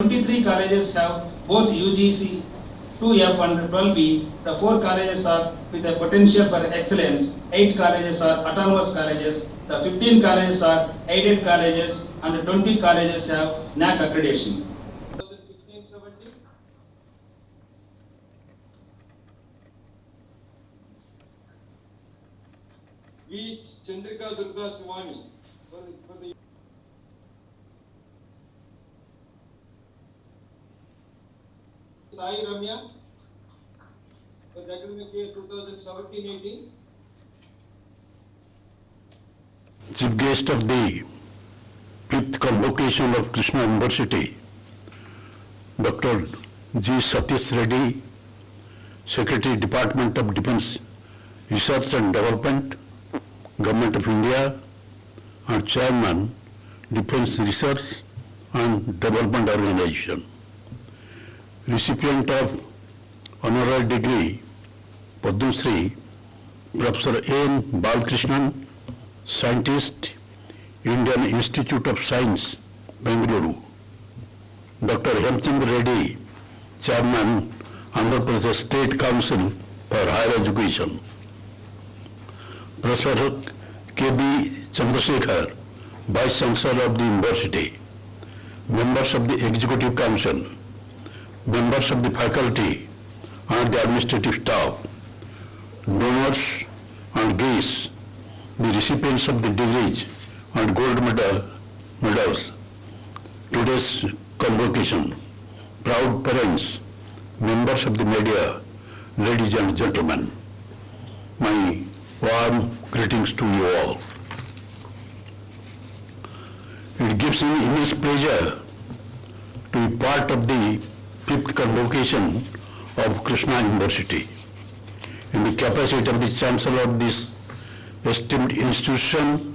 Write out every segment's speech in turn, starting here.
23 colleges have both UGC 2F and 12B. The 4 colleges are with a potential for excellence. 8 colleges are autonomous colleges. The 15 colleges are aided colleges and 20 colleges have NAC accreditation. 2016-17. V. Chandrika Durga Swami for the Sai Ramya for the academic year 2017-18. Chief guest of the 5th convocation of Krishna University, Dr. G. Satish Reddy, Secretary, Department of Defense Research and Development, Government of India, and Chairman, Defense Research and Development Organization. Recipient of honorary degree, Padma Shri, Professor N. Balakrishnan, Scientist, Indian Institute of Science, Bengaluru. Dr. Hemchandra Reddy, Chairman, Andhra Pradesh State Council for Higher Education. Professor K.B. Chandrasekhar, Vice Chancellor of the University. Members of the Executive Council, members of the faculty and the administrative staff, donors and guests, the recipients of the degrees and gold medals, today's convocation, proud parents, members of the media, ladies and gentlemen, my warm greetings to you all. It gives me immense pleasure to be part of the 5th convocation of Krishna University. In the capacity of the Chancellor of this esteemed institution,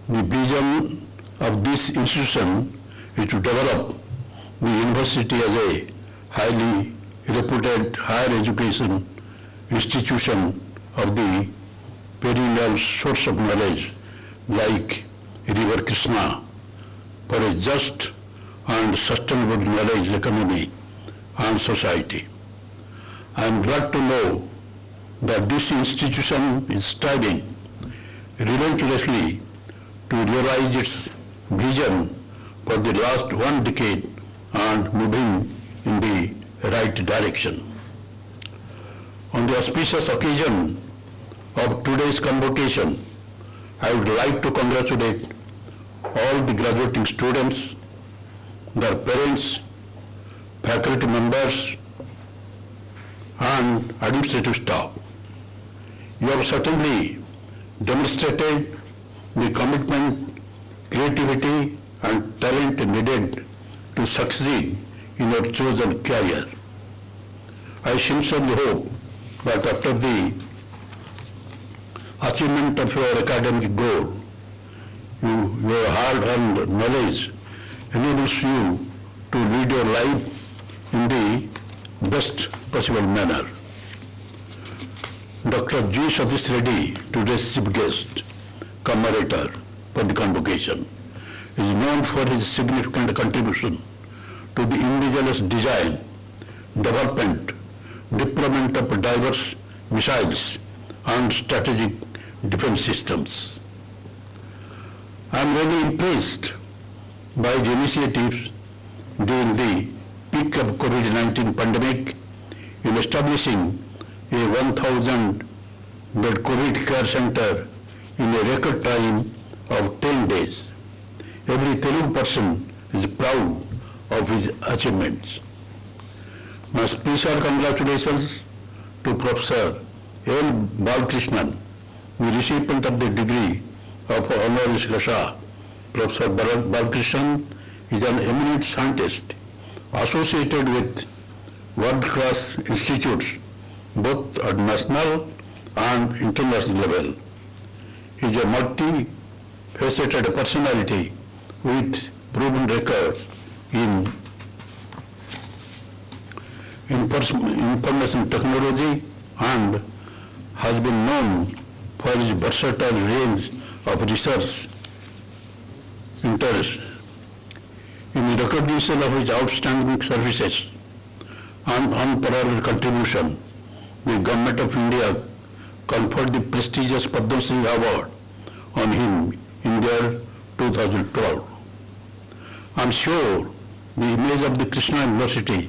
the vision of this institution is to develop the university as a highly reputed higher education institution of the perennial source of knowledge like River Krishna for a just and sustainable knowledge economy and society. I am glad to know that this institution is striving relentlessly to realize its vision for the last 1 decade and moving in the right direction. On the auspicious occasion of today's convocation, I would like to congratulate all the graduating students, their parents, faculty members, and administrative staff. You have certainly demonstrated the commitment, creativity, and talent needed to succeed in your chosen career. I sincerely hope that after the achievement of your academic goal, your hard-earned knowledge enables you to lead your life in the best possible manner. Dr. G. Satish Reddy, today's chief guest, commemorator for the convocation, is known for his significant contribution to the indigenous design, development, deployment of diverse missiles and strategic defense systems. I am really impressed by the initiatives during the peak of COVID-19 pandemic in establishing a 1,000-bed COVID care center in a record time of 10 days. Every Telugu person is proud of his achievements. My special congratulations to Professor N. Balakrishnan, the recipient of the degree of honoris causa. Professor Balakrishnan is an eminent scientist associated with world-class institutes both at national and international level. He is a multi-faceted personality with proven records in information technology and has been known for his versatile range of research interests. In recognition of his outstanding services and unparalleled contribution, the Government of India conferred the prestigious Padma Shri Award on him in the year 2012. I am sure the image of the Krishna University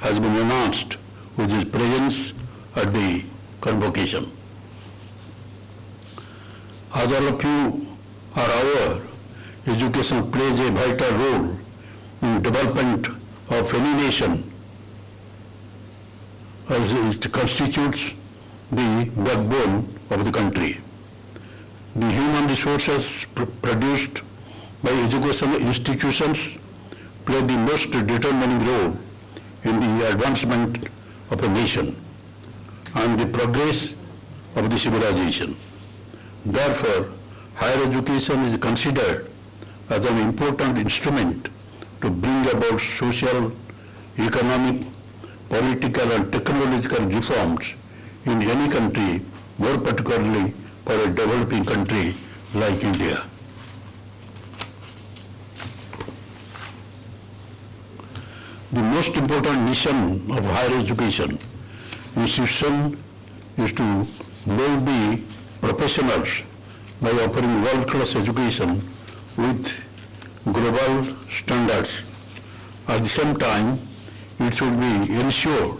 has been enhanced with his presence at the convocation. As all of you are aware, education plays a vital role in development of any nation, as it constitutes the backbone of the country. The human resources produced by educational institutions play the most determining role in the advancement of a nation and the progress of the civilization. Therefore, higher education is considered as an important instrument to bring about social, economic, political and technological reforms in any country, more particularly for a developing country like India. The most important mission of higher education institution is to mold the professionals by offering world-class education with global standards. At the same time, it should be ensured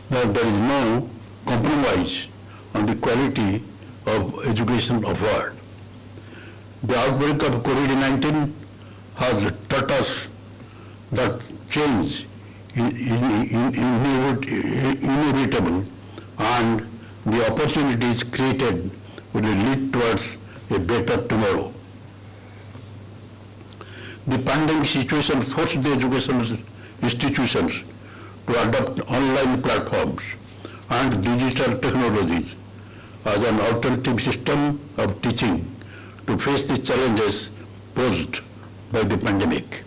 that there is no compromise on the quality of education offered. The outbreak of COVID-19 has taught us that change is inevitable and the opportunities created will lead towards a better tomorrow. The pandemic situation forced the educational institutions to adopt online platforms and digital technologies as an alternative system of teaching to face the challenges posed by the pandemic.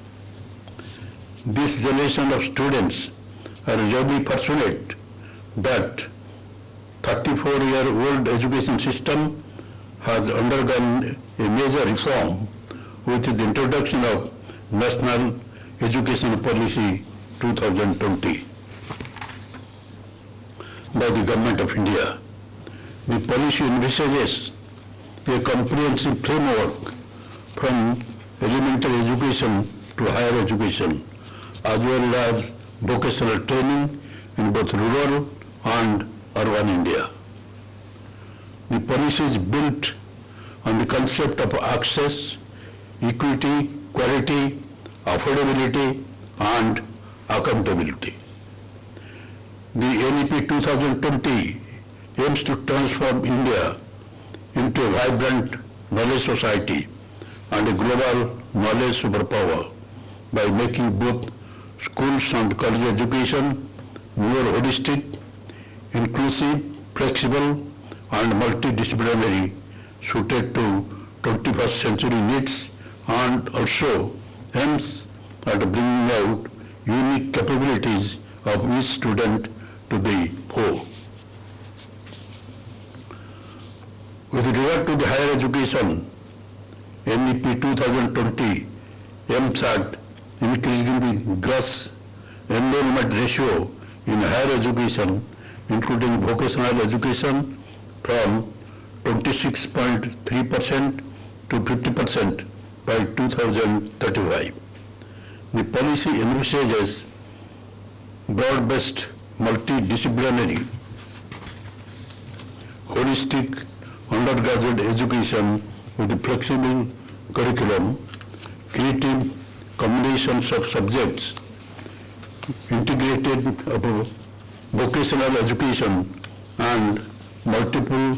This generation of students are really fortunate that 34-year-old education system has undergone a major reform with the introduction of National Education Policy 2020 by the Government of India. The policy envisages a comprehensive framework from elementary education to higher education, as well as vocational training in both rural and urban India. The policy is built on the concept of access, equity, quality, affordability, and accountability. The NEP 2020 aims to transform India into a vibrant knowledge society and a global knowledge superpower by making both schools and college education more holistic, inclusive, flexible, and multidisciplinary, suited to 21st century needs, and also aims at bringing out unique capabilities of each student to the fore. With regard to the higher education, NEP 2020 aims at increasing the gross enrollment ratio in higher education, including vocational education, from 26.3% to 50% by 2035. The policy envisages broad-based, multidisciplinary, holistic undergraduate education with a flexible curriculum, creative combinations of subjects, integrated vocational education, and multiple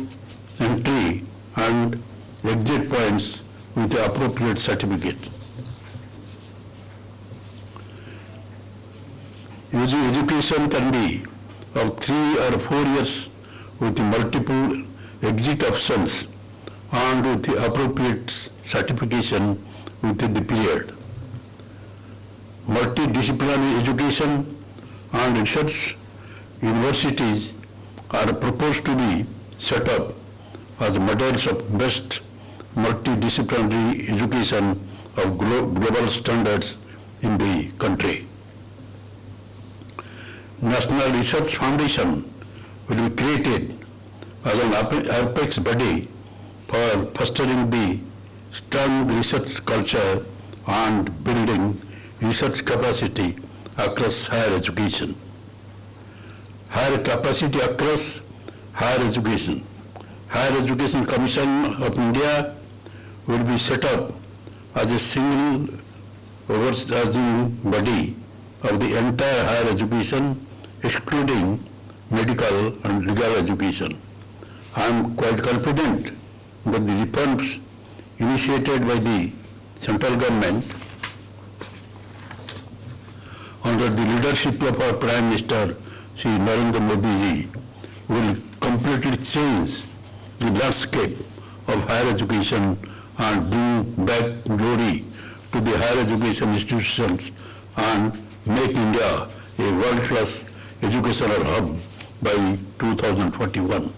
entry and exit points with the appropriate certificate. Education can be of 3 or 4 years with the multiple exit options and with the appropriate certification within the period. Multidisciplinary education and research universities are proposed to be set up as models of best multidisciplinary education of global standards in the country. National Research Foundation will be created as an apex body for fostering the strong research culture and building research capacity across higher education. Higher capacity across higher education. Higher Education Commission of India will be set up as a single overarching body of the entire higher education, excluding medical and legal education. I am quite confident that the reforms initiated by the central government under the leadership of our Prime Minister, Shri Narendra Modi ji, will completely change the landscape of higher education and bring back glory to the higher education institutions and make India a world-class educational hub by 2041.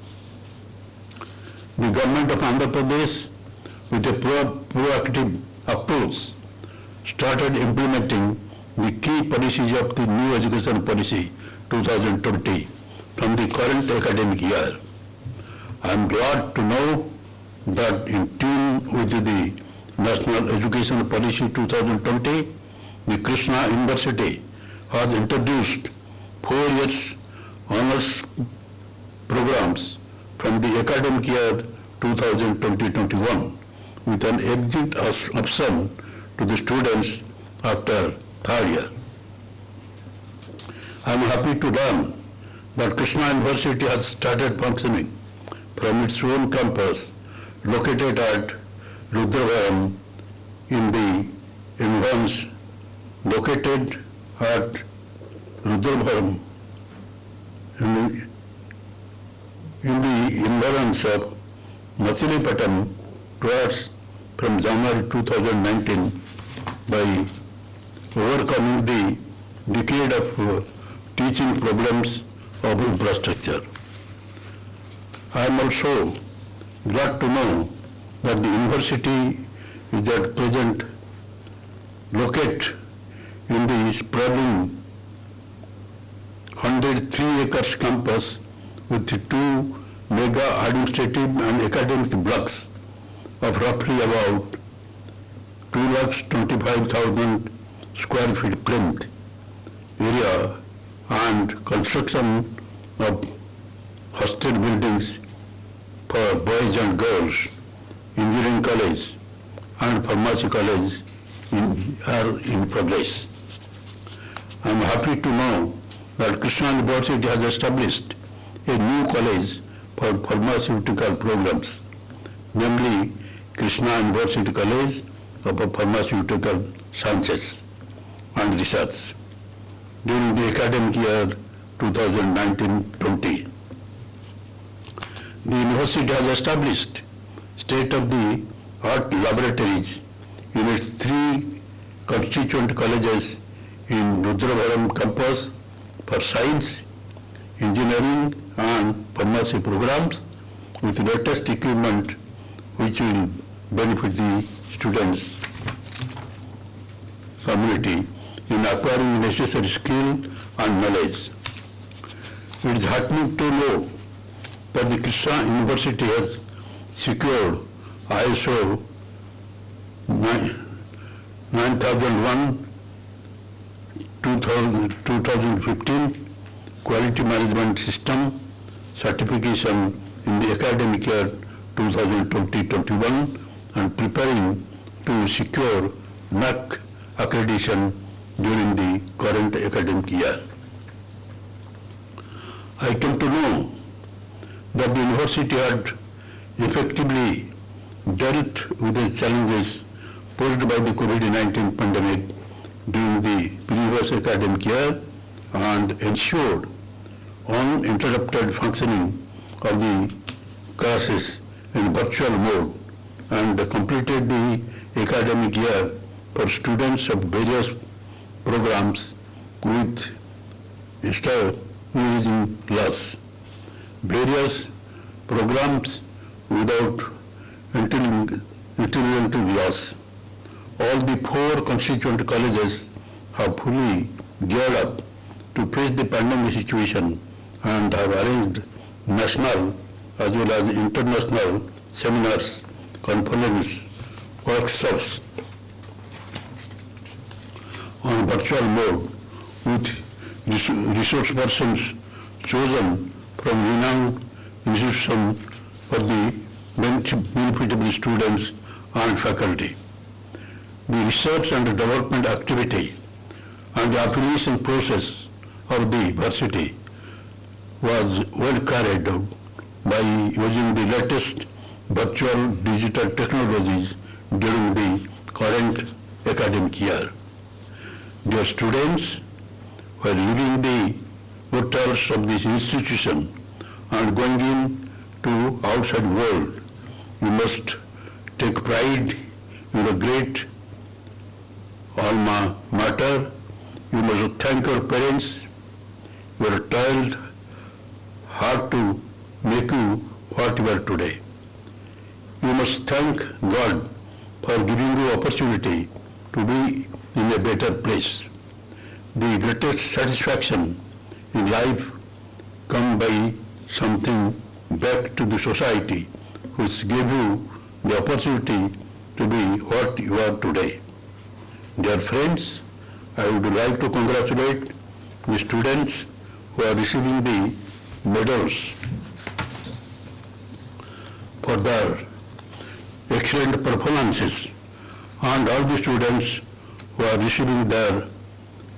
The government of Andhra Pradesh, with a proactive approach, started implementing the key policies of the new education policy 2020 from the current academic year. I am glad to know that in tune with the National Education Policy 2020, the Krishna University has introduced 4 years honors programs from the academic year 2020-21 with an exit option to the students after 3rd year. I am happy to learn that Krishna University has started functioning from its own campus located at Rudravaram in the environs located at Rudravaram in the environs of Machilipatam towards from January 2019 by overcoming the decade of teaching problems of infrastructure. I am also glad to know that the university is at present located in the sprawling 103 acres campus with 2 mega administrative and academic blocks of roughly about 225,000 square feet plinth area and construction of hostel buildings for boys and girls, engineering college and pharmacy college are in progress. I am happy to know that Krishna University has established a new college for pharmaceutical programs, namely Krishna University College of Pharmaceutical Sciences and Research during the academic year 2019-20. The university has established state-of-the-art laboratories in its 3 constituent colleges in Rudravaram campus for science, engineering and pharmacy programs with latest equipment which will benefit the students community in acquiring necessary skill and knowledge. It is heartening to know that the Krishna University has secured ISO 9001 2015 Quality Management System certification in the academic year 2020-21 and preparing to secure NAAC accreditation during the current academic year. I came to know that the university had effectively dealt with the challenges posed by the COVID-19 pandemic during the previous academic year and ensured uninterrupted functioning of the classes in virtual mode and completed the academic year for students of various programs with extraordinary loss. Various programs without intellectual loss. All the 4 constituent colleges have fully geared up to face the pandemic situation and have arranged national as well as international seminars, conferences, workshops on virtual mode with resource persons chosen from renowned institutions for the benefit of the students and faculty. The research and development activity and the affiliation process of the varsity was well carried out by using the latest virtual digital technologies during the current academic year. Dear students, while leaving the portals of this institution and going in to outside world, you must take pride in a great alma mater. You must thank your parents, your child, hard to make you what you are today. You must thank God for giving you opportunity to be in a better place. The greatest satisfaction in life comes by something back to the society which gave you the opportunity to be what you are today. Dear friends, I would like to congratulate the students who are receiving the medals for their excellent performances and all the students who are receiving their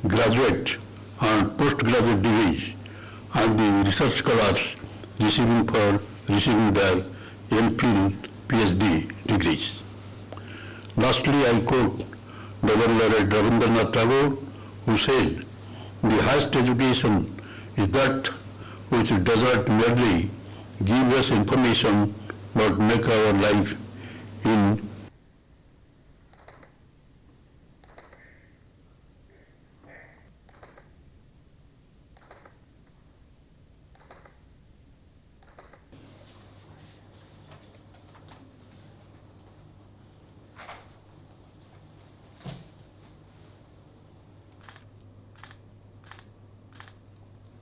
graduate and postgraduate degrees and the research scholars receiving their MPhil, PhD degrees. Lastly, I quote Nobel laureate Rabindranath Tagore, who said, "The highest education is that which does not merely give us information but make our life in